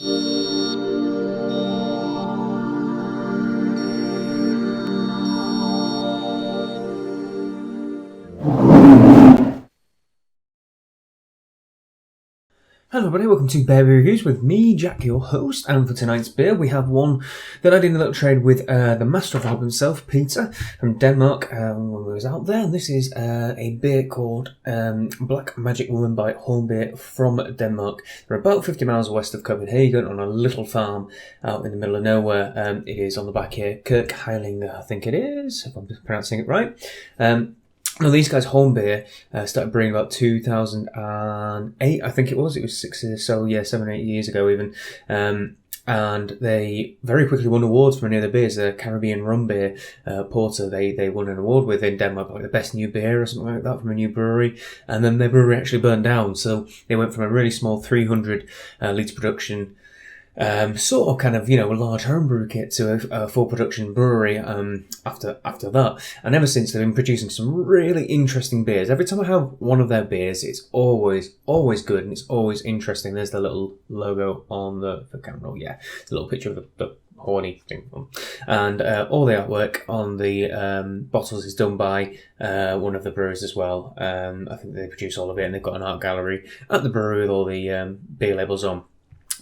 Hello everybody, welcome to Beer Reviews with me, Jack, your host, and for tonight's beer we have one that I did a little trade with the master of the hop himself, Peter, from Denmark, when we was out there, and this is a beer called Black Magic Woman by Hornbeer from Denmark. They're about 50 miles west of Copenhagen on a little farm out in the middle of nowhere. It is on the back here, Kirk Heiling, I think it is, if I'm pronouncing it right. Now, these guys, Hornbeer, started brewing about 2008, I think it was. It was 7 or 8 years ago even. And they very quickly won awards for many of their beers. The Caribbean Rum Beer Porter, they won an award with in Denmark, like the best new beer or something like that from a new brewery. And then their brewery actually burned down. So they went from a really small 300 litre production, sort of kind of, a large homebrew kit to a full production brewery after that. And ever since, they've been producing some really interesting beers. Every time I have one of their beers, it's always good and it's always interesting. There's the little logo on the camera. Yeah, it's a little picture of the horny thing. And all the artwork on the bottles is done by one of the brewers as well. I think they produce all of it, and they've got an art gallery at the brewery with all the beer labels on.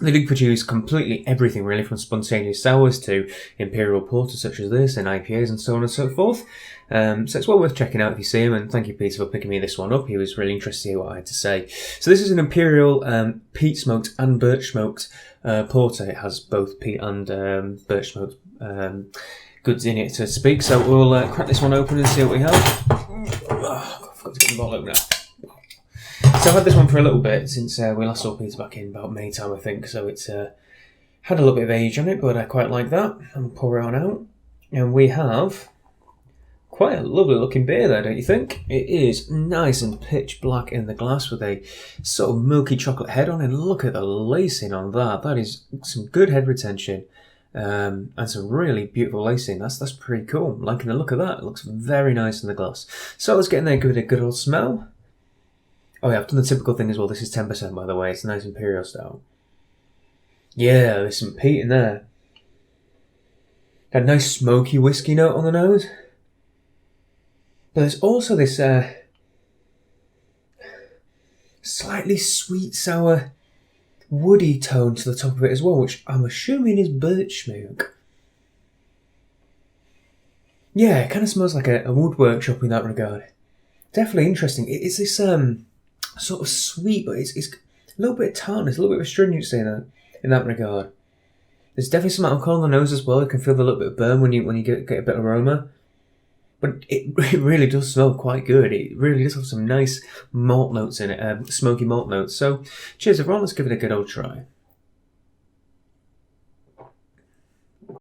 They do produce completely everything, really, from spontaneous sours to imperial porters such as this, and IPAs and so on and so forth. So it's well worth checking out if you see him, and thank you, Peter, for picking me this one up. He was really interested to hear what I had to say. So this is an imperial peat smoked and birch smoked porter. It has both peat and birch smoked goods in it, so to speak. So we'll crack this one open and see what we have. Oh, I forgot to get the bottle opener. So I've had this one for a little bit since we last saw Peter back in about May time, I think. So it's had a little bit of age on it, but I quite like that. And pour it on out. And we have quite a lovely looking beer there, don't you think? It is nice and pitch black in the glass with a sort of milky chocolate head on it. And look at the lacing on that. That is some good head retention. And some really beautiful lacing. That's pretty cool. I'm liking the look of that. It looks very nice in the glass. So let's get in there and give it a good old smell. Oh yeah, I've done the typical thing as well. This is 10%, by the way. It's a nice imperial style. Yeah, there's some peat in there. Got a nice smoky whiskey note on the nose. But there's also this slightly sweet, sour, woody tone to the top of it as well, which I'm assuming is birch smoke. Yeah, it kind of smells like a wood workshop in that regard. Definitely interesting. It's this sort of sweet, but it's a little bit of tartness, a little bit of astringency in that regard. There's definitely some alcohol on the nose as well. You can feel the little bit of burn when you get a bit of aroma. But it really does smell quite good. It really does have some nice malt notes in it, smoky malt notes. So cheers everyone, let's give it a good old try.